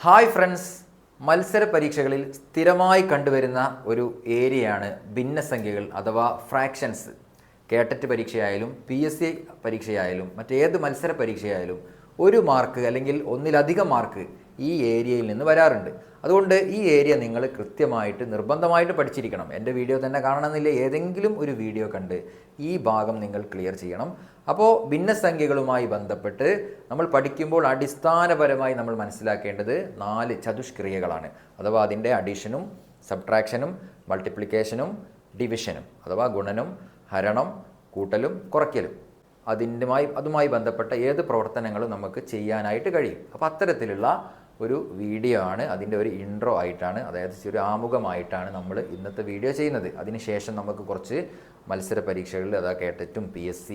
Hi friends, മത്സര പരീക്ഷകളിൽ സ്ഥിരമായി കണ്ടുവരുന്ന ഒരു ഏരിയയാണ് ഭിന്നസംഖ്യകൾ അഥവാ ഫ്രാക്ഷൻസ്. കേട്ടറ്റ് പരീക്ഷയായാലും PSC പരീക്ഷയായാലും മറ്റേത് മത്സര പരീക്ഷയായാലും ഒരു മാർക്ക് അല്ലെങ്കിൽ ഒന്നിലധികം മാർക്ക് ഈ ഏരിയയിൽ നിന്ന് വരാറുണ്ട്. അതുകൊണ്ട് ഈ ഏരിയ നിങ്ങൾ കൃത്യമായിട്ട് നിർബന്ധമായിട്ട് പഠിച്ചിരിക്കണം. എൻ്റെ വീഡിയോ തന്നെ കാണണമെന്നില്ല, ഏതെങ്കിലും ഒരു വീഡിയോ കണ്ട് ഈ ഭാഗം നിങ്ങൾ ക്ലിയർ ചെയ്യണം. അപ്പോൾ ഭിന്നസംഖ്യകളുമായി ബന്ധപ്പെട്ട് നമ്മൾ പഠിക്കുമ്പോൾ അടിസ്ഥാനപരമായി നമ്മൾ മനസ്സിലാക്കേണ്ടത് 4 ചതുഷ്ക്രിയകളാണ്. അഥവാ അതിൻ്റെ അഡീഷനും സബ്ട്രാക്ഷനും മൾട്ടിപ്ലിക്കേഷനും ഡിവിഷനും അഥവാ ഗുണനം, ഹരണം, കൂട്ടലും, കുറയ്ക്കലും. അതുമായി ബന്ധപ്പെട്ട ഏത് പ്രവർത്തനങ്ങളും നമുക്ക് ചെയ്യാനായിട്ട് കഴിയും. അപ്പോൾ അത്തരത്തിലുള്ള ഒരു വീഡിയോ ആണ്, അതിൻ്റെ ഒരു ഇൻട്രോ ആയിട്ടാണ്, അതായത് ഒരു ആമുഖമായിട്ടാണ് നമ്മൾ ഇന്നത്തെ വീഡിയോ ചെയ്യുന്നത്. അതിനുശേഷം നമുക്ക് കുറച്ച് മത്സര പരീക്ഷകളിൽ അതാ കേട്ടറ്റും PSC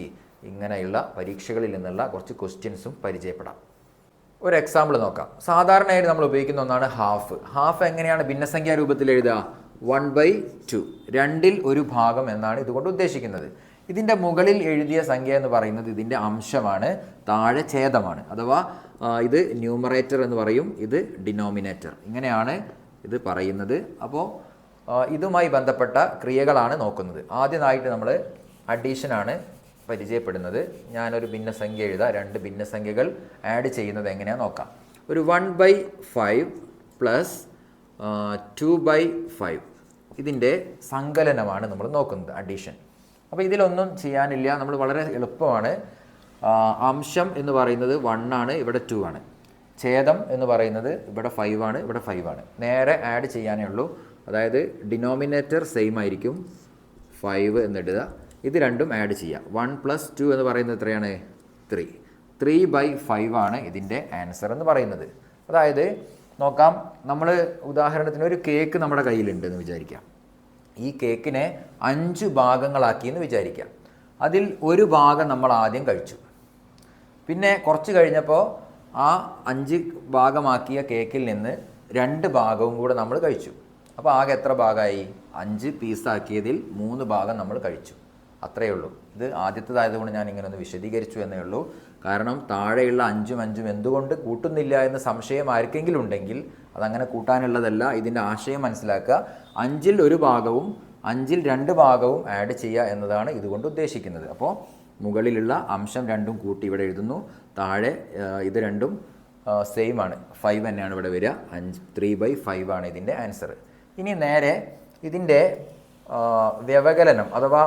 ഇങ്ങനെയുള്ള പരീക്ഷകളിൽ നിന്നുള്ള കുറച്ച് ക്വസ്റ്റ്യൻസും പരിചയപ്പെടാം. ഒരു എക്സാമ്പിൾ നോക്കാം. സാധാരണയായിട്ട് നമ്മൾ ഉപയോഗിക്കുന്ന ഒന്നാണ് ഹാഫ് എങ്ങനെയാണ് ഭിന്നസംഖ്യാ രൂപത്തിൽ എഴുതുക? 1/2, 2ൽ ഒരു ഭാഗം എന്നാണ് ഇതുകൊണ്ട് ഉദ്ദേശിക്കുന്നത്. ഇതിൻ്റെ മുകളിൽ എഴുതിയ സംഖ്യ എന്ന് പറയുന്നത് ഇതിൻ്റെ അംശമാണ്, താഴെ ഛേദമാണ്. അഥവാ ഇത് ന്യൂമറേറ്റർ എന്ന് പറയും, ഇത് ഡിനോമിനേറ്റർ, ഇങ്ങനെയാണ് ഇത് പറയുന്നത്. അപ്പോൾ ഇതുമായി ബന്ധപ്പെട്ട ക്രിയകളാണ് നോക്കുന്നത്. ആദ്യമായിട്ട് നമ്മൾ അഡീഷനാണ് പരിചയപ്പെടുന്നത്. ഞാനൊരു ഭിന്നസംഖ്യ എഴുതാം, 2 ഭിന്നസംഖ്യകൾ ആഡ് ചെയ്യുന്നത് എങ്ങനെയാണെന്ന് നോക്കാം. ഒരു 1/5 പ്ലസ് 2/5 ഇതിൻ്റെ സങ്കലനമാണ് നമ്മൾ നോക്കുന്നത്, അഡീഷൻ. അപ്പോൾ ഇതിലൊന്നും ചെയ്യാനില്ല, നമ്മൾ വളരെ എളുപ്പമാണ്. അംശം എന്ന് പറയുന്നത് 1 ആണ്, ഇവിടെ 2 ആണ്. ഛേദം എന്ന് പറയുന്നത് ഇവിടെ 5 ആണ്, ഇവിടെ 5 ആണ്. നേരെ ആഡ് ചെയ്യാനേ ഉള്ളൂ. അതായത് ഡിനോമിനേറ്റർ സെയിം ആയിരിക്കും, 5 എന്നിടുക. ഇത് രണ്ടും ആഡ് ചെയ്യുക. 1 + 2 എന്ന് പറയുന്നത് എത്രയാണ്? 3. 3/5 ആണ് ഇതിൻ്റെ ആൻസർ എന്ന് പറയുന്നത്. അതായത് നോക്കാം, നമ്മൾ ഉദാഹരണത്തിന് ഒരു കേക്ക് നമ്മുടെ കയ്യിലുണ്ടെന്ന് വിചാരിക്കാം. ഈ കേക്കിനെ 5 ഭാഗങ്ങളാക്കിയെന്ന് വിചാരിക്കാം. അതിൽ ഒരു ഭാഗം നമ്മൾ ആദ്യം കഴിച്ചു. പിന്നെ കുറച്ച് കഴിഞ്ഞപ്പോൾ ആ 5 ഭാഗമാക്കിയ കേക്കിൽ നിന്ന് 2 ഭാഗവും കൂടെ നമ്മൾ കഴിച്ചു. അപ്പോൾ ആകെ എത്ര ഭാഗമായി? 5 പീസാക്കിയതിൽ 3 ഭാഗം നമ്മൾ കഴിച്ചു. അത്രയേ ഉള്ളൂ. ഇത് ആദ്യത്തേതായതുകൊണ്ട് ഞാൻ ഇങ്ങനെ ഒന്ന് വിശദീകരിച്ചു എന്നേ ഉള്ളൂ. കാരണം താഴെയുള്ള 5ഉം 5ഉം എന്തുകൊണ്ട് കൂട്ടുന്നില്ല എന്ന് സംശയം ആർക്കെങ്കിലും ഉണ്ടെങ്കിൽ അതങ്ങനെ കൂട്ടാനുള്ളതല്ല. ഇതിൻ്റെ ആശയം മനസ്സിലാക്കുക. 5ൽ ഒരു ഭാഗവും 5ൽ 2 ഭാഗവും ആഡ് ചെയ്യുക എന്നതാണ് ഇതുകൊണ്ട് ഉദ്ദേശിക്കുന്നത്. അപ്പോൾ മുകളിലുള്ള അംശം 2ഉം കൂട്ടി ഇവിടെ എഴുതുന്നു, താഴെ ഇത് രണ്ടും സെയിം ആണ്, 5 തന്നെയാണ് ഇവിടെ വരിക. 3/5 ആണ് ഇതിൻ്റെ ആൻസർ. ഇനി നേരെ ഇതിൻ്റെ വ്യവകലനം അഥവാ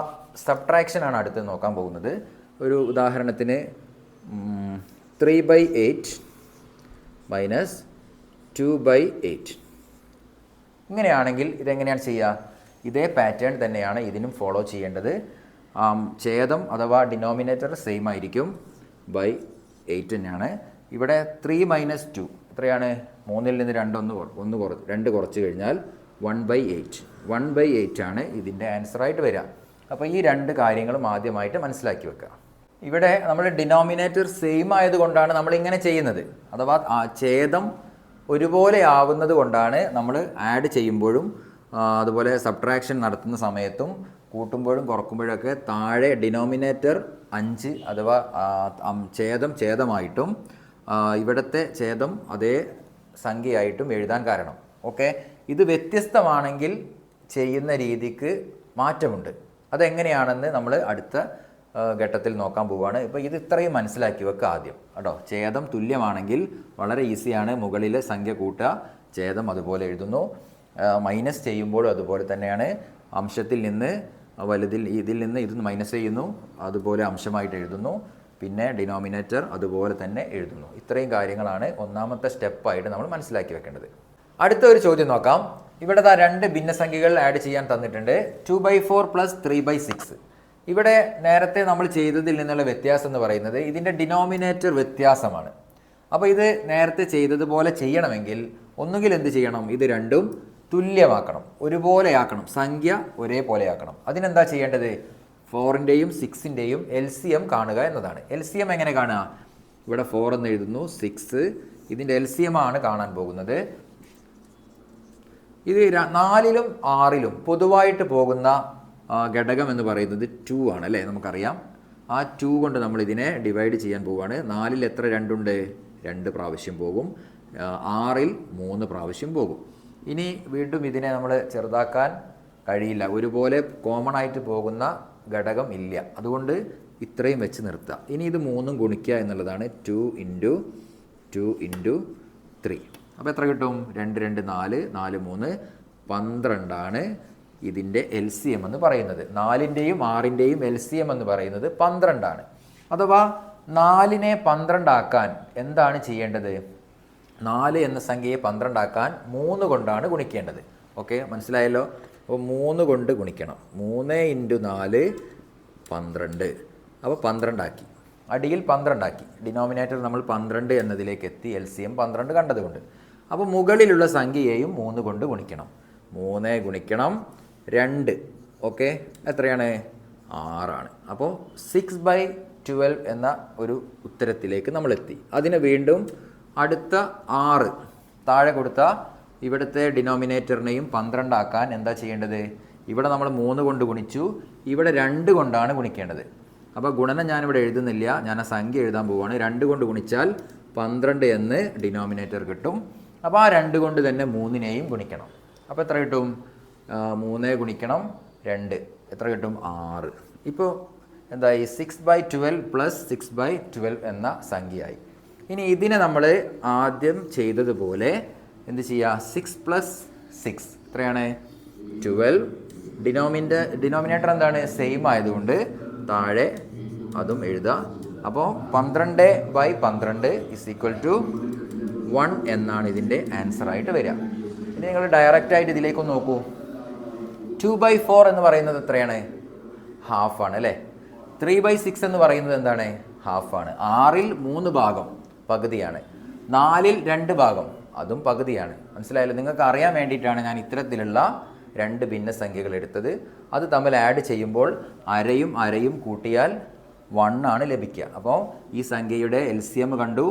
സബ്ട്രാക്ഷൻ ആണ് അടുത്ത് നോക്കാൻ പോകുന്നത്. ഒരു ഉദാഹരണത്തിന് 3/8 മൈനസ് 2/8 ഇങ്ങനെയാണെങ്കിൽ ഇതെങ്ങനെയാണ് ചെയ്യുക? ഇതേ പാറ്റേൺ തന്നെയാണ് ഇതിനും ഫോളോ ചെയ്യേണ്ടത്. ഛേദം അഥവാ ഡിനോമിനേറ്റർ സെയിം ആയിരിക്കും, /8 തന്നെയാണ്. ഇവിടെ 3 - 2 എത്രയാണ്? 3ൽ നിന്ന് 2 കുറച്ച് കഴിഞ്ഞാൽ 1/8. 1/8 ആണ് ഇതിൻ്റെ ആൻസറായിട്ട് വരിക. അപ്പോൾ ഈ 2 കാര്യങ്ങളും ആദ്യമായിട്ട് മനസ്സിലാക്കി വെക്കുക. ഇവിടെ നമ്മൾ ഡിനോമിനേറ്റർ സെയിം ആയതുകൊണ്ടാണ് നമ്മൾ ഇങ്ങനെ ചെയ്യുന്നത്. അഥവാ ഛേദം ഒരുപോലെ ആവുന്നത് കൊണ്ടാണ് നമ്മൾ ആഡ് ചെയ്യുമ്പോഴും അതുപോലെ സബ്ട്രാക്ഷൻ നടത്തുന്ന സമയത്തും കൂട്ടുമ്പോഴും കുറക്കുമ്പോഴൊക്കെ താഴെ ഡിനോമിനേറ്റർ 5 അഥവാ ഛേദമായിട്ടും ഇവിടുത്തെ ഛേദം അതേ സംഖ്യയായിട്ടും എഴുതാൻ കാരണം. ഓക്കെ, ഇത് വ്യത്യസ്തമാണെങ്കിൽ ചെയ്യുന്ന രീതിക്ക് മാറ്റമുണ്ട്. അതെങ്ങനെയാണെന്ന് നമ്മൾ അടുത്ത ഘട്ടത്തിൽ നോക്കാൻ പോവുകയാണ്. ഇപ്പോൾ ഇത് ഇത്രയും മനസ്സിലാക്കി വെക്കുക ആദ്യം കേട്ടോ. ഛേദം തുല്യമാണെങ്കിൽ വളരെ ഈസിയാണ്, മുകളിലെ സംഖ്യ കൂട്ടുക, ഛേദം അതുപോലെ എഴുതുന്നു. മൈനസ് ചെയ്യുമ്പോഴും അതുപോലെ തന്നെയാണ്. അംശത്തിൽ നിന്ന് ഇതിൽ നിന്ന് ഇത് മൈനസ് ചെയ്യുന്നു, അതുപോലെ അംശമായിട്ട് എഴുതുന്നു. പിന്നെ ഡിനോമിനേറ്റർ അതുപോലെ തന്നെ എഴുതുന്നു. ഇത്രയും കാര്യങ്ങളാണ് ഒന്നാമത്തെ സ്റ്റെപ്പായിട്ട് നമ്മൾ മനസ്സിലാക്കി വെക്കേണ്ടത്. അടുത്ത ഒരു ചോദ്യം നോക്കാം. ഇവിടെ 2 ഭിന്നസംഖ്യകൾ ആഡ് ചെയ്യാൻ തന്നിട്ടുണ്ട്. 2/4 പ്ലസ് 3/6. ഇവിടെ നേരത്തെ നമ്മൾ ചെയ്തതിൽ നിന്നുള്ള വ്യത്യാസം എന്ന് പറയുന്നത് ഇതിൻ്റെ ഡിനോമിനേറ്റർ വ്യത്യാസമാണ്. അപ്പോൾ ഇത് നേരത്തെ ചെയ്തതുപോലെ ചെയ്യണമെങ്കിൽ ഒന്നുകിൽ എന്ത് ചെയ്യണം? ഇത് രണ്ടും തുല്യമാക്കണം, ഒരുപോലെയാക്കണം, സംഖ്യ ഒരേപോലെയാക്കണം. അതിനെന്താ ചെയ്യേണ്ടത്? 4ൻ്റെയും 6ൻ്റെയും LCM കാണുക എന്നതാണ്. LCM എങ്ങനെ കാണുക? ഇവിടെ 4 എന്ന് എഴുതുന്നു, 6 ഇതിൻ്റെ LCM ആണ് കാണാൻ പോകുന്നത്. ഇത് 4ലും 6ലും പൊതുവായിട്ട് പോകുന്ന ഘടകം എന്ന് പറയുന്നത് 2 ആണ് അല്ലേ? നമുക്കറിയാം. ആ 2 കൊണ്ട് നമ്മൾ ഇതിനെ ഡിവൈഡ് ചെയ്യാൻ പോവുകയാണ്. 4ൽ എത്ര 2 ഉണ്ട്? 2 പ്രാവശ്യം പോകും. 6ൽ 3 പ്രാവശ്യം പോകും. ഇനി വീണ്ടും ഇതിനെ നമ്മൾ ചെറുതാക്കാൻ കഴിയില്ല, ഒരുപോലെ കോമൺ ആയിട്ട് പോകുന്ന ഘടകം ഇല്ല, അതുകൊണ്ട് ഇത്രയും വെച്ച് നിർത്തുക. ഇനി ഇത് 3ഉം ഗുണിക്കുക എന്നുള്ളതാണ്. 2 × 2 × 3. അപ്പോൾ എത്ര കിട്ടും? 2 2 4 4 3 12 ഇതിൻ്റെ LCM എന്ന് പറയുന്നത്. 4ൻ്റെയും 6ൻ്റെയും LCM എന്ന് പറയുന്നത് 12. അഥവാ 4നെ 12 ആക്കാൻ എന്താണ് ചെയ്യേണ്ടത്? 4 എന്ന സംഖ്യയെ 12 ആക്കാൻ 3 കൊണ്ടാണ് ഗുണിക്കേണ്ടത്. ഓക്കെ, മനസ്സിലായല്ലോ? അപ്പോൾ 3 കൊണ്ട് ഗുണിക്കണം. 3 × 4 12. അപ്പോൾ 12 ആക്കി, അടിയിൽ 12 ആക്കി. ഡിനോമിനേറ്റർ നമ്മൾ 12 എന്നതിലേക്ക് എത്തി, LCM 12 കണ്ടതുകൊണ്ട്. അപ്പോൾ മുകളിലുള്ള സംഖ്യയെയും 3 കൊണ്ട് ഗുണിക്കണം. 3 ഗുണിക്കണം 2. ഓക്കെ, എത്രയാണ്? 6. അപ്പോൾ 6/12 എന്ന ഒരു ഉത്തരത്തിലേക്ക് നമ്മൾ എത്തി. അതിനെ വീണ്ടും അടുത്ത 6 താഴെ കൊടുത്ത ഇവിടുത്തെ ഡിനോമിനേറ്ററിനെയും 12 ആക്കാൻ എന്താ ചെയ്യേണ്ടത്? ഇവിടെ നമ്മൾ 3 കൊണ്ട് ഗുണിച്ചു, ഇവിടെ 2 കൊണ്ടാണ് ഗുണിക്കേണ്ടത്. അപ്പോൾ ഗുണനം ഞാനിവിടെ എഴുതുന്നില്ല, ഞാൻ ആ സംഖ്യ എഴുതാൻ പോവുകയാണ്. 2 കൊണ്ട് ഗുണിച്ചാൽ 12 എന്ന് ഡിനോമിനേറ്റർ കിട്ടും. അപ്പോൾ ആ 2 കൊണ്ട് തന്നെ 3നെയും ഗുണിക്കണം. അപ്പോൾ എത്ര കിട്ടും? 3 ഗുണിക്കണം 2 എത്ര കിട്ടും? 6. ഇപ്പോൾ എന്തായി? 6/12 + 6/12 എന്ന സംഖ്യയായി. ഇനി ഇതിനെ നമ്മൾ ആദ്യം ചെയ്തതുപോലെ എന്ത് ചെയ്യുക? 6 + 6 എത്രയാണ്? 12. ഡിനോമിനേറ്റർ എന്താണ്? സെയിം ആയതുകൊണ്ട് താഴെ അതും എഴുതുക. അപ്പോൾ 12/12 = 1 എന്നാണ് ഇതിൻ്റെ ആൻസറായിട്ട് വരിക. ഇനി നിങ്ങൾ ഡയറക്റ്റായിട്ട് ഇതിലേക്കൊന്ന് നോക്കൂ. 2/4 എന്ന് പറയുന്നത് എത്രയാണ്? ഹാഫാണ് അല്ലേ? 3/6 എന്ന് പറയുന്നത് എന്താണ്? ഹാഫാണ്. 6ൽ 3 ഭാഗം പകുതിയാണ്. 4ൽ 2 ഭാഗം അതും പകുതിയാണ്. മനസ്സിലായല്ലോ? നിങ്ങൾക്ക് അറിയാൻ വേണ്ടിയിട്ടാണ് ഞാൻ ഇത്തരത്തിലുള്ള 2 ഭിന്നസംഖ്യകൾ എടുത്തത്. അത് തമ്മിൽ ആഡ് ചെയ്യുമ്പോൾ അരയും കൂട്ടിയാൽ 1 ആണ് ലഭിക്കുക. അപ്പോൾ ഈ സംഖ്യയുടെ LCM കണ്ടു.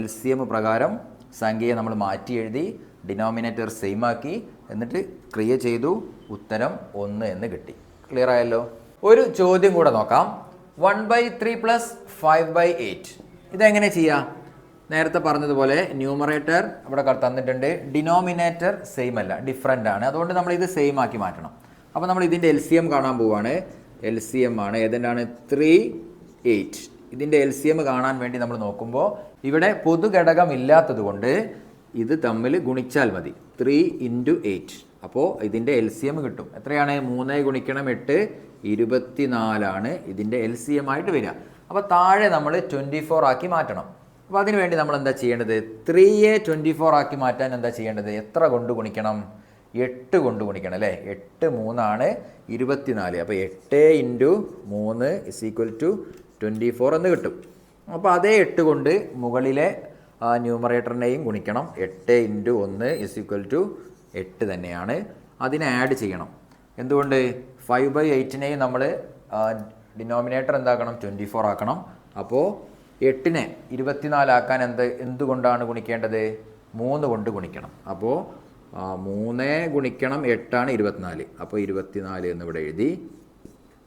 LCM പ്രകാരം സംഖ്യയെ നമ്മൾ മാറ്റി എഴുതി, ഡിനോമിനേറ്റർ സെയിം ആക്കി, എന്നിട്ട് ക്രിയ ചെയ്തു, ഉത്തരം 1 എന്ന് കിട്ടി. ക്ലിയർ ആയല്ലോ? ഒരു ചോദ്യം കൂടെ നോക്കാം. 1/3 + 5/8 ഇതെങ്ങനെ ചെയ്യാം? നേരത്തെ പറഞ്ഞതുപോലെ ന്യൂമറേറ്റർ ഇവിടെ തന്നിട്ടുണ്ട്, ഡിനോമിനേറ്റർ സെയിം അല്ല, ഡിഫറൻ്റ് ആണ്. അതുകൊണ്ട് നമ്മൾ ഇത് സെയിം ആക്കി മാറ്റണം. അപ്പോൾ നമ്മൾ ഇതിൻ്റെ LCM കാണാൻ പോവുകയാണ്. LCM ആണ് ഏതെന്നാണ്? 3 8. ഇതിൻ്റെ LCM കാണാൻ വേണ്ടി നമ്മൾ നോക്കുമ്പോൾ ഇവിടെ പൊതുഘടകം ഇല്ലാത്തത് കൊണ്ട് ഇത് തമ്മിൽ ഗുണിച്ചാൽ മതി. 3 × 8. അപ്പോൾ ഇതിൻ്റെ LCM കിട്ടും. എത്രയാണ്? 3 ഗുണിക്കണം 8 24 ഇതിൻ്റെ LCM ആയിട്ട് വരിക. അപ്പോൾ താഴെ നമ്മൾ 24 ആക്കി മാറ്റണം. അപ്പോൾ അതിന് വേണ്ടി നമ്മൾ എന്താ ചെയ്യേണ്ടത്? 3യെ 24 ആക്കി മാറ്റാൻ എന്താ ചെയ്യേണ്ടത്? എത്ര കൊണ്ട് ഗുണിക്കണം? 8 കൊണ്ട് ഗുണിക്കണം അല്ലേ? 8 3 24. അപ്പോൾ 8 × 3 = 24 എന്ന് കിട്ടും. അപ്പോൾ അതേ 8 കൊണ്ട് മുകളിലെ ന്യൂമറേറ്ററിനെയും ഗുണിക്കണം. 8 × 1 = 8 തന്നെയാണ്. അതിനെ ആഡ് ചെയ്യണം. എന്തുകൊണ്ട്? 5/8നെയും നമ്മൾ ഡിനോമിനേറ്റർ എന്താക്കണം? 24 ആക്കണം. അപ്പോൾ 8നെ 24 ആക്കാൻ എന്തുകൊണ്ടാണ് ഗുണിക്കേണ്ടത്? 3 കൊണ്ട് ഗുണിക്കണം. അപ്പോൾ 3 ഗുണിക്കണം 8 24. അപ്പോൾ 24 എന്നിവിടെ എഴുതി.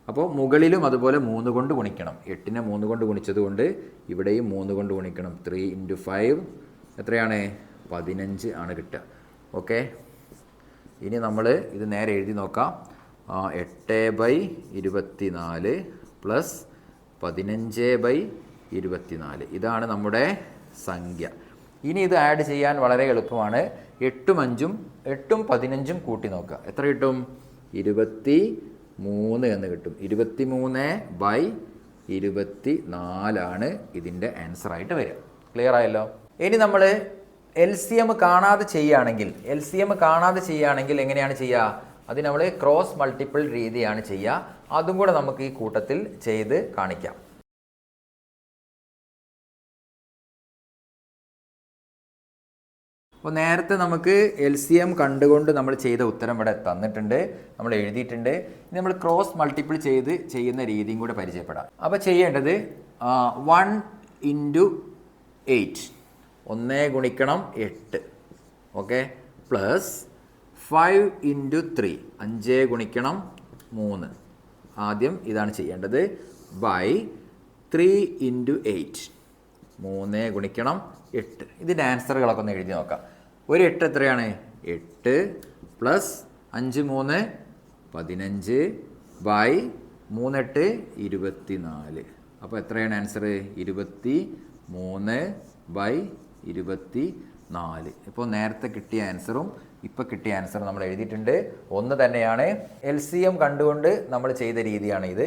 അപ്പോൾ മുകളിലും അതുപോലെ 3 കൊണ്ട് ഗുണിക്കണം. 8നെ 3 കൊണ്ട് ഗുണിച്ചത് കൊണ്ട് ഇവിടെയും 3 കൊണ്ട് ഗുണിക്കണം. 3 × 5 എത്രയാണ്? 15 ആണ് കിട്ടുക. ഓക്കെ, ഇനി നമ്മൾ ഇത് നേരെ എഴുതി നോക്കാം. 8/24 + 15/24 ഇതാണ് നമ്മുടെ സംഖ്യ. ഇനി ഇത് ആഡ് ചെയ്യാൻ വളരെ എളുപ്പമാണ്. 8ഉം 5ഉം 8ഉം 15ഉം കൂട്ടി നോക്കുക. എത്ര കിട്ടും? 23 എന്ന് കിട്ടും. 23/24 ഇതിൻ്റെ ആൻസറായിട്ട് വരിക. ക്ലിയർ ആയല്ലോ? ഇനി നമ്മൾ LCM കാണാതെ ചെയ്യുകയാണെങ്കിൽ എങ്ങനെയാണ് ചെയ്യുക? അത് നമ്മൾ ക്രോസ് മൾട്ടിപ്പിൾ രീതിയാണ് ചെയ്യുക. അതും കൂടെ നമുക്ക് ഈ കൂട്ടത്തിൽ ചെയ്ത് കാണിക്കാം. അപ്പോൾ നേരത്തെ നമുക്ക് LCM കണ്ടുകൊണ്ട് നമ്മൾ ചെയ്ത ഉത്തരം ഇവിടെ തന്നിട്ടുണ്ട്, നമ്മൾ എഴുതിയിട്ടുണ്ട്. ഇനി നമ്മൾ ക്രോസ് മൾട്ടിപ്പിൾ ചെയ്യുന്ന രീതിയും കൂടെ പരിചയപ്പെടാം. അപ്പോൾ ചെയ്യേണ്ടത് 1 × 8 1 ഗുണിക്കണം 8 ഓക്കെ പ്ലസ് 5 × 3 5 ഗുണിക്കണം 3 ആദ്യം ഇതാണ് ചെയ്യേണ്ടത് ബൈ 3 × 8 3 ഗുണിക്കണം 8. ഇതിൻ്റെ ആൻസറുകളൊക്കെ ഒന്ന് എഴുതി നോക്കാം. ഒരു 8 എത്രയാണ്? 8 പ്ലസ് 5 3 15 ബൈ 3 8 24. അപ്പോൾ എത്രയാണ് ആൻസർ? 23 ബൈ 24. ഇപ്പോൾ നേരത്തെ കിട്ടിയ ആൻസറും ഇപ്പോൾ കിട്ടിയ ആൻസറും നമ്മൾ എഴുതിയിട്ടുണ്ട്. ഒന്ന് തന്നെയാണ്. LCM കണ്ടുകൊണ്ട് നമ്മൾ ചെയ്ത രീതിയാണ് ഇത്.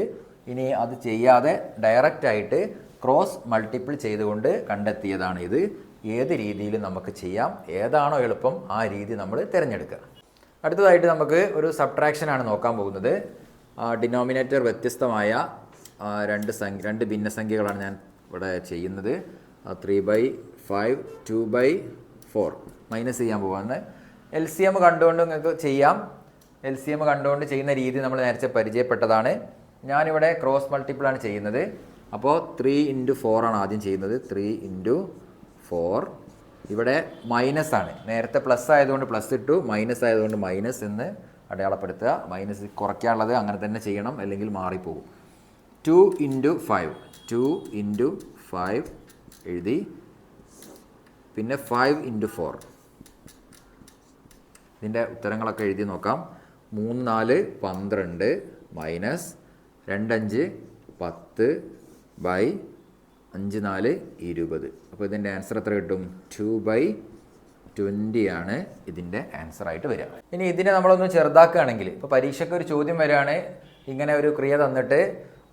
ഇനി അത് ചെയ്യാതെ ഡയറക്റ്റായിട്ട് ക്രോസ് മൾട്ടിപ്പിൾ ചെയ്തുകൊണ്ട് കണ്ടെത്തിയതാണ് ഇത്. ഏത് രീതിയിലും നമുക്ക് ചെയ്യാം. ഏതാണോ എളുപ്പം ആ രീതി നമ്മൾ തിരഞ്ഞെടുക്കുക. അടുത്തതായിട്ട് നമുക്ക് ഒരു സബ്ട്രാക്ഷനാണ് നോക്കാൻ പോകുന്നത്. ഡിനോമിനേറ്റർ വ്യത്യസ്തമായ രണ്ട് ഭിന്നസംഖ്യകളാണ് ഞാൻ ഇവിടെ ചെയ്യുന്നത്. 3/5 2/4 മൈനസ് ചെയ്യാൻ പോകുന്നത്. LCM കണ്ടുകൊണ്ട് നിങ്ങൾക്ക് ചെയ്യാം. LCM കണ്ടുകൊണ്ട് ചെയ്യുന്ന രീതി നമ്മൾ നേരത്തെ പരിചയപ്പെട്ടതാണ്. ഞാനിവിടെ ക്രോസ് മൾട്ടിപ്പിളാണ് ചെയ്യുന്നത്. അപ്പോൾ 3 × 4 ആണ് ആദ്യം ചെയ്യുന്നത്. 3 × 4. ഇവിടെ മൈനസ് ആണ്. നേരത്തെ പ്ലസ് ആയതുകൊണ്ട് പ്ലസ് ഇട്ടു, മൈനസ് ആയതുകൊണ്ട് മൈനസ് എന്ന് അടയാളപ്പെടുത്തുക. മൈനസ് കുറയ്ക്കാനുള്ളത് അങ്ങനെ തന്നെ ചെയ്യണം, അല്ലെങ്കിൽ മാറിപ്പോകും. 2 × 5 2 × 5 എഴുതി. പിന്നെ 5 × 4. ഇതിൻ്റെ ഉത്തരങ്ങളൊക്കെ എഴുതി നോക്കാം. 3 4 12 മൈനസ് 2 5 10 ബൈ 5 4 20. അപ്പോൾ ഇതിൻ്റെ ആൻസർ എത്ര കിട്ടും? 2/20 ആണ് ഇതിൻ്റെ ആൻസറായിട്ട് വരിക. ഇനി ഇതിനെ നമ്മളൊന്ന് ചെറുതാക്കുകയാണെങ്കിൽ, ഇപ്പോൾ പരീക്ഷയ്ക്ക് ഒരു ചോദ്യം വരികയാണ്, ഇങ്ങനെ ഒരു ക്രിയ തന്നിട്ട്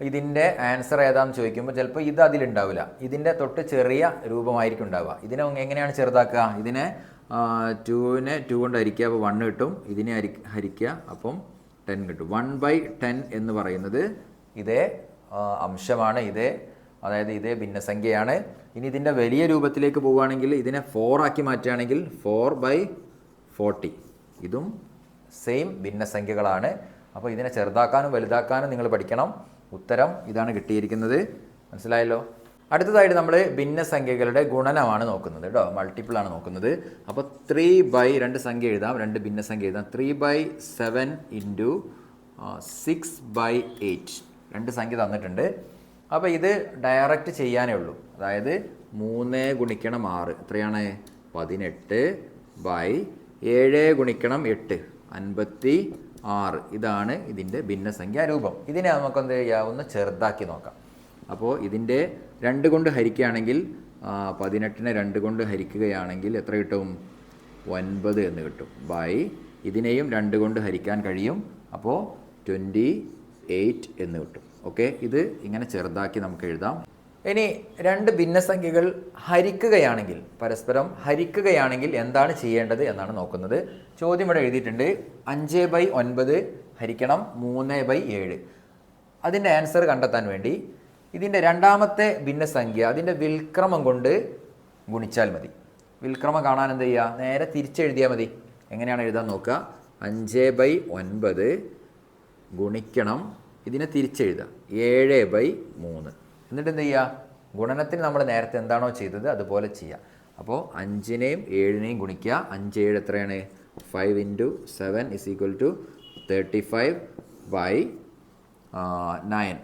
ഇതിൻ്റെ ആൻസർ ഏതാണെന്ന് ചോദിക്കുമ്പോൾ ചിലപ്പോൾ ഇത് അതിലുണ്ടാവില്ല. ഇതിൻ്റെ തൊട്ട് ചെറിയ രൂപമായിരിക്കും ഉണ്ടാവുക. ഇതിനെ എങ്ങനെയാണ് ചെറുതാക്കുക? ഇതിനെ 2നെ 2 കൊണ്ട് ഹരിക്കുക, അപ്പോൾ 1 കിട്ടും. ഇതിനെ ഹരിക്കുക, അപ്പം 10 കിട്ടും. 1/10 എന്ന് പറയുന്നത് ഇതേ അംശമാണ്, അതായത് ഇതേ ഭിന്നസംഖ്യയാണ്. ഇനി ഇതിൻ്റെ വലിയ രൂപത്തിലേക്ക് പോവുകയാണെങ്കിൽ, ഇതിനെ 4 ആക്കി മാറ്റുകയാണെങ്കിൽ 4/40. ഇതും സെയിം ഭിന്നസംഖ്യകളാണ്. അപ്പോൾ ഇതിനെ ചെറുതാക്കാനും വലുതാക്കാനും നിങ്ങൾ പഠിക്കണം. ഉത്തരം ഇതാണ് കിട്ടിയിരിക്കുന്നത്. മനസ്സിലായല്ലോ? അടുത്തതായിട്ട് നമ്മൾ ഭിന്നസംഖ്യകളുടെ ഗുണനമാണ് നോക്കുന്നത് കേട്ടോ. മൾട്ടിപ്പിൾ ആണ് നോക്കുന്നത്. അപ്പോൾ 3 രണ്ട് സംഖ്യ എഴുതാം, രണ്ട് ഭിന്നസംഖ്യ എഴുതാം. 3/7 × 6/8 രണ്ട് സംഖ്യ തന്നിട്ടുണ്ട്. അപ്പോൾ ഇത് ഡയറക്റ്റ് ചെയ്യാനേ ഉള്ളൂ. അതായത് 3 × 6 എത്രയാണ്? 18 ബൈ 7 × 8 56. ഇതാണ് ഇതിൻ്റെ ഭിന്നസംഖ്യാ രൂപം. ഇതിനെ നമുക്ക് എന്ത് ചെയ്യാം? ഒന്ന് ചെറുതാക്കി നോക്കാം. അപ്പോൾ ഇതിൻ്റെ 2 കൊണ്ട് ഹരിക്കുകയാണെങ്കിൽ 18നെ 2 കൊണ്ട് ഹരിക്കുകയാണെങ്കിൽ എത്ര കിട്ടും? 9 എന്ന് കിട്ടും. ബൈ ഇതിനെയും 2 കൊണ്ട് ഹരിക്കാൻ കഴിയും. അപ്പോൾ 28 എന്ന് കിട്ടും. ഓക്കെ, ഇത് ഇങ്ങനെ ചെറുതാക്കി നമുക്ക് എഴുതാം. ഇനി രണ്ട് ഭിന്നസംഖ്യകൾ ഹരിക്കുകയാണെങ്കിൽ, പരസ്പരം ഹരിക്കുകയാണെങ്കിൽ എന്താണ് ചെയ്യേണ്ടത് എന്നാണ് നോക്കുന്നത്. ചോദ്യം ഇവിടെ എഴുതിയിട്ടുണ്ട്. 5/9 ഹരിക്കണം 3/7. അതിൻ്റെ ആൻസർ കണ്ടെത്താൻ വേണ്ടി ഇതിൻ്റെ രണ്ടാമത്തെ ഭിന്നസംഖ്യ അതിൻ്റെ വിൽക്രമം കൊണ്ട് ഗുണിച്ചാൽ മതി. വിൽക്രമം കാണാൻ എന്ത് ചെയ്യുക? നേരെ തിരിച്ചെഴുതിയാൽ മതി. എങ്ങനെയാണ് എഴുതാൻ നോക്കുക? 5/9 ഗുണിക്കണം, ഇതിനെ തിരിച്ചെഴുതുക 7/3. എന്നിട്ട് എന്ത് ചെയ്യുക? ഗുണനത്തിന് നമ്മൾ നേരത്തെ എന്താണോ ചെയ്തത് അതുപോലെ ചെയ്യുക. അപ്പോൾ 5നെയും 7നെയും ഗുണിക്കുക. 5 7 എത്രയാണ്? 5 × 7 = 35/9.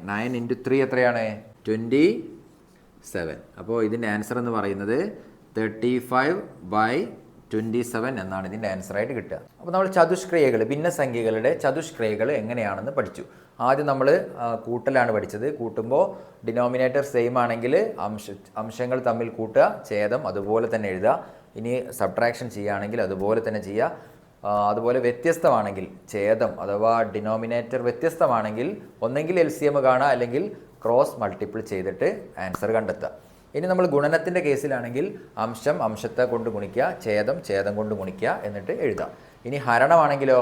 9 × 3 എത്രയാണ്? 27. അപ്പോൾ ഇതിൻ്റെ ആൻസർ എന്ന് പറയുന്നത് 35/27 എന്നാണ് ഇതിൻ്റെ ആൻസറായിട്ട് കിട്ടുക. അപ്പോൾ നമ്മൾ ചതുഷ്ക്രിയകൾ, ഭിന്നസംഖ്യകളുടെ ചതുഷ്ക്രിയകൾ എങ്ങനെയാണെന്ന് പഠിച്ചു. ആദ്യം നമ്മൾ കൂട്ടലാണ് പഠിച്ചത്. കൂട്ടുമ്പോൾ ഡിനോമിനേറ്റർ സെയിം ആണെങ്കിൽ അംശങ്ങൾ തമ്മിൽ കൂട്ടുക, ഛേദം അതുപോലെ തന്നെ എഴുതുക. ഇനി സബ്ട്രാക്ഷൻ ചെയ്യുകയാണെങ്കിൽ അതുപോലെ തന്നെ ചെയ്യുക. അതുപോലെ വ്യത്യസ്തമാണെങ്കിൽ ഛേദം അഥവാ ഡിനോമിനേറ്റർ വ്യത്യസ്തമാണെങ്കിൽ ഒന്നെങ്കിൽ LCM കാണുക, അല്ലെങ്കിൽ ക്രോസ് മൾട്ടിപ്പിൾ ചെയ്തിട്ട് ആൻസർ കണ്ടെത്തുക. ഇനി നമ്മൾ ഗുണനത്തിൻ്റെ കേസിലാണെങ്കിൽ അംശം അംശത്തെ കൊണ്ട് ഗുണിക്കുക, ഛേദം ഛേദം കൊണ്ട് ഗുണിക്കുക, എന്നിട്ട് എഴുതാം. ഇനി ഹരണമാണെങ്കിലോ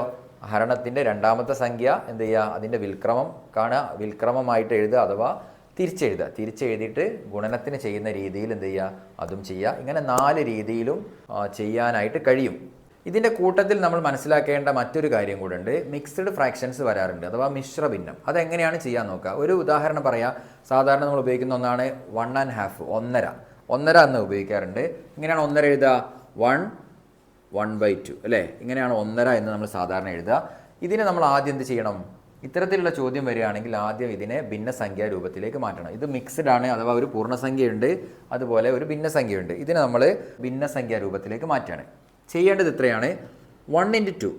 ഹരണത്തിൻ്റെ രണ്ടാമത്തെ സംഖ്യ എന്ത് ചെയ്യുക? അതിൻ്റെ വിൽക്രമം കാണുക, വിൽക്രമമായിട്ട് എഴുതുക അഥവാ തിരിച്ചെഴുതുക. തിരിച്ചെഴുതിയിട്ട് ഗുണനത്തിന് ചെയ്യുന്ന രീതിയിൽ എന്ത് ചെയ്യുക? അതും ചെയ്യുക. ഇങ്ങനെ 4 രീതിയിലും ചെയ്യാനായിട്ട് കഴിയും. ഇതിൻ്റെ കൂട്ടത്തിൽ നമ്മൾ മനസ്സിലാക്കേണ്ട മറ്റൊരു കാര്യം കൂടെ ഉണ്ട്. മിക്സ്ഡ് ഫ്രാക്ഷൻസ് വരാറുണ്ട്, അഥവാ മിശ്ര ഭിന്നം. അതെങ്ങനെയാണ് ചെയ്യാൻ നോക്കുക. ഒരു ഉദാഹരണം പറയാം. സാധാരണ നമ്മൾ ഉപയോഗിക്കുന്ന ഒന്നാണ് 1.5, 1.5 എന്ന് ഉപയോഗിക്കാറുണ്ട്. ഇങ്ങനെയാണ് 1.5 എഴുതുക. 1/2 അല്ലേ? ഇങ്ങനെയാണ് 1.5 എന്ന് നമ്മൾ സാധാരണ എഴുതുക. ഇതിനെ നമ്മൾ ആദ്യം എന്ത് ചെയ്യണം? ഇത്തരത്തിലുള്ള ചോദ്യം വരികയാണെങ്കിൽ ആദ്യം ഇതിനെ ഭിന്നസംഖ്യാ രൂപത്തിലേക്ക് മാറ്റണം. ഇത് മിക്സ്ഡ് ആണ്, അഥവാ ഒരു പൂർണ്ണസംഖ്യയുണ്ട്, അതുപോലെ ഒരു ഭിന്നസംഖ്യയുണ്ട്. ഇതിനെ നമ്മൾ ഭിന്നസംഖ്യാ രൂപത്തിലേക്ക് മാറ്റുകയാണ്. ചെയ്യേണ്ടത് ഇത്രയാണ്: 1 × 2,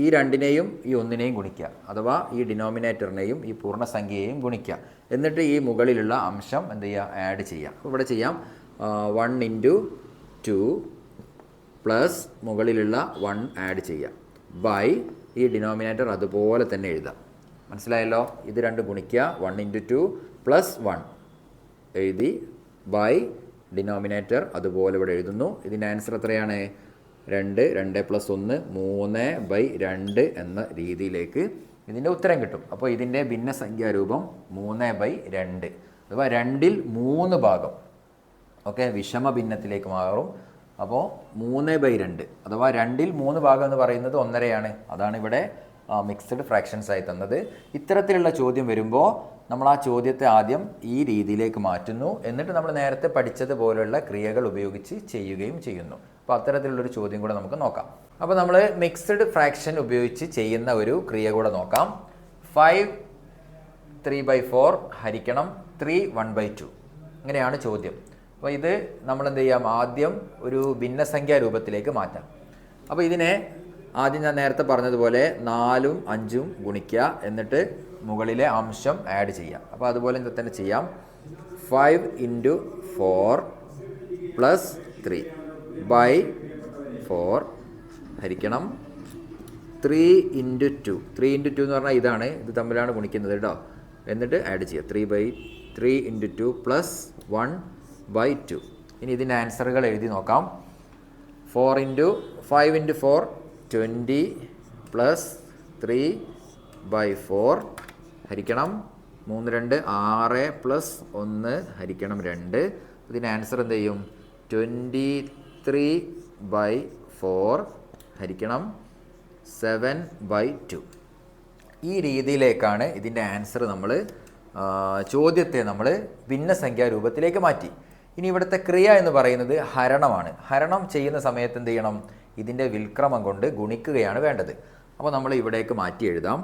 ഈ രണ്ടിനെയും ഈ ഒന്നിനെയും ഗുണിക്കുക, അഥവാ ഈ ഡിനോമിനേറ്ററിനെയും ഈ പൂർണ്ണസംഖ്യയെയും ഗുണിക്കുക. എന്നിട്ട് ഈ മുകളിലുള്ള അംശം എന്ത് ചെയ്യുക? ആഡ് ചെയ്യുക. അപ്പോൾ ഇവിടെ ചെയ്യാം 1 × 2 പ്ലസ് മുകളിലുള്ള 1 ആഡ് ചെയ്യുക ബൈ ഈ ഡിനോമിനേറ്റർ അതുപോലെ തന്നെ എഴുതാം. മനസ്സിലായല്ലോ? ഇത് രണ്ട് ഗുണിക്കുക, 1 × 2 പ്ലസ് 1 എഴുതി ബൈ ഡിനോമിനേറ്റർ അതുപോലെ ഇവിടെ എഴുതുന്നു. ഇതിൻ്റെ ആൻസർ എത്രയാണ്? 2, 2 + 1 3/2 എന്ന രീതിയിലേക്ക് ഇതിൻ്റെ ഉത്തരം കിട്ടും. അപ്പോൾ ഇതിൻ്റെ ഭിന്നസംഖ്യാരൂപം 3/2, അഥവാ 2ൽ 3 ഭാഗം. ഓക്കെ, വിഷമ ഭിന്നത്തിലേക്ക് മാറും. അപ്പോൾ 3/2, അഥവാ 2ൽ 3 ഭാഗം എന്ന് പറയുന്നത് 1.5 അതാണ് ഇവിടെ മിക്സ്ഡ് ഫ്രാക്ഷൻസ് ആയി തന്നത്. ഇത്തരത്തിലുള്ള ചോദ്യം വരുമ്പോൾ നമ്മൾ ആ ചോദ്യത്തെ ആദ്യം ഈ രീതിയിലേക്ക് മാറ്റുന്നു, എന്നിട്ട് നമ്മൾ നേരത്തെ പഠിച്ചതുപോലുള്ള ക്രിയകൾ ഉപയോഗിച്ച് ചെയ്യുകയും ചെയ്യുന്നു. അപ്പോൾ അത്തരത്തിലുള്ളൊരു ചോദ്യം കൂടെ നമുക്ക് നോക്കാം. അപ്പോൾ നമ്മൾ മിക്സ്ഡ് ഫ്രാക്ഷൻ ഉപയോഗിച്ച് ചെയ്യുന്ന ഒരു ക്രിയ കൂടെ നോക്കാം. 5 3/4 ഹരിക്കണം 3 1/2 ഇങ്ങനെയാണ് ചോദ്യം. അപ്പോൾ ഇത് നമ്മൾ എന്ത് ചെയ്യാം? ആദ്യം ഒരു ഭിന്നസംഖ്യാ രൂപത്തിലേക്ക് മാറ്റാം. അപ്പോൾ ഇതിനെ ആദ്യം ഞാൻ നേരത്തെ പറഞ്ഞതുപോലെ 4ഉം 5ഉം ഗുണിക്കുക, എന്നിട്ട് മുകളിലെ അംശം ആഡ് ചെയ്യാം. അപ്പോൾ അതുപോലെ തന്നെ ചെയ്യാം. 5 × 4 + 3/4 ഹരിക്കണം 3 × 2. 3 × 2 എന്ന് പറഞ്ഞാൽ ഇതാണ്, ഇത് തമ്മിലാണ് ഗുണിക്കുന്നത് കേട്ടോ. എന്നിട്ട് ആഡ് ചെയ്യുക 3 × 2 + 1/2. ഇനി ഇതിൻ്റെ ആൻസറുകൾ എഴുതി നോക്കാം. 5 × 4 20 + 3/4 ഹരിക്കണം 3 2 6 + 1 ഹരിക്കണം 2. ഇതിൻ്റെ ആൻസർ എന്ത് ചെയ്യും? 23/4 ഹരിക്കണം 7/2. ഈ രീതിയിലേക്കാണ് ഇതിൻ്റെ ആൻസർ നമ്മൾ ചോദ്യത്തെ നമ്മൾ ഭിന്നസംഖ്യാ രൂപത്തിലേക്ക് മാറ്റി. ഇനി ഇവിടുത്തെ ക്രിയ എന്ന് പറയുന്നത് ഹരണമാണ്. ഹരണം ചെയ്യുന്ന സമയത്ത് എന്ത് ചെയ്യണം? ഇതിൻ്റെ വിൽക്രമം കൊണ്ട് ഗുണിക്കുകയാണ് വേണ്ടത്. അപ്പോൾ നമ്മൾ ഇവിടേക്ക് മാറ്റി എഴുതാം.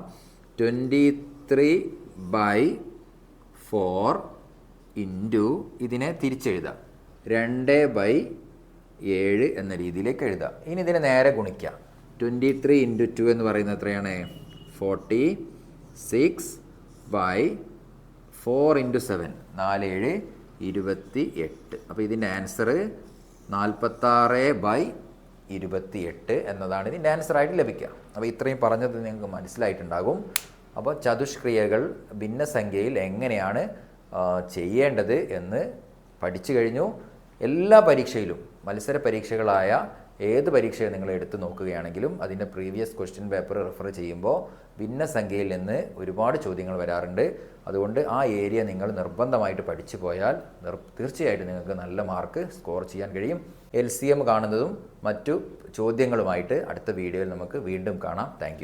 23/4 ഇൻറ്റു ഇതിനെ തിരിച്ചെഴുതാം 2/7 എന്ന രീതിയിലേക്ക് എഴുതാം. ഇനി ഇതിനെ നേരെ ഗുണിക്കാം. 23 × 2 എന്ന് പറയുന്നത് എത്രയാണ്? 46/4 × 7 4 7 28. അപ്പോൾ ഇതിൻ്റെ ആൻസർ 46/28 എന്നതാണ് ഇതിൻ്റെ ആൻസറായിട്ട് ലഭിക്കുക. അപ്പോൾ ഇത്രയും പറഞ്ഞത് നിങ്ങൾക്ക് മനസ്സിലായിട്ടുണ്ടാകും. അപ്പോൾ ചതുഷ്ക്രിയകൾ ഭിന്നസംഖ്യയിൽ എങ്ങനെയാണ് ചെയ്യേണ്ടത് എന്ന് പഠിച്ചു കഴിഞ്ഞു. എല്ലാ പരീക്ഷയിലും, മത്സര പരീക്ഷകളായ ഏത് പരീക്ഷയെ നിങ്ങൾ എടുത്തു നോക്കുകയാണെങ്കിലും അതിൻ്റെ പ്രീവിയസ് ക്വസ്റ്റ്യൻ പേപ്പർ റെഫർ ചെയ്യുമ്പോൾ ഭിന്നസംഖ്യയിൽ നിന്ന് ഒരുപാട് ചോദ്യങ്ങൾ വരാറുണ്ട്. അതുകൊണ്ട് ആ ഏരിയ നിങ്ങൾ നിർബന്ധമായിട്ട് പഠിച്ചു പോയാൽ തീർച്ചയായിട്ടും നിങ്ങൾക്ക് നല്ല മാർക്ക് സ്കോർ ചെയ്യാൻ കഴിയും. LCM കാണുന്നതും മറ്റു ചോദ്യങ്ങളുമായിട്ട് അടുത്ത വീഡിയോയിൽ നമുക്ക് വീണ്ടും കാണാം. താങ്ക്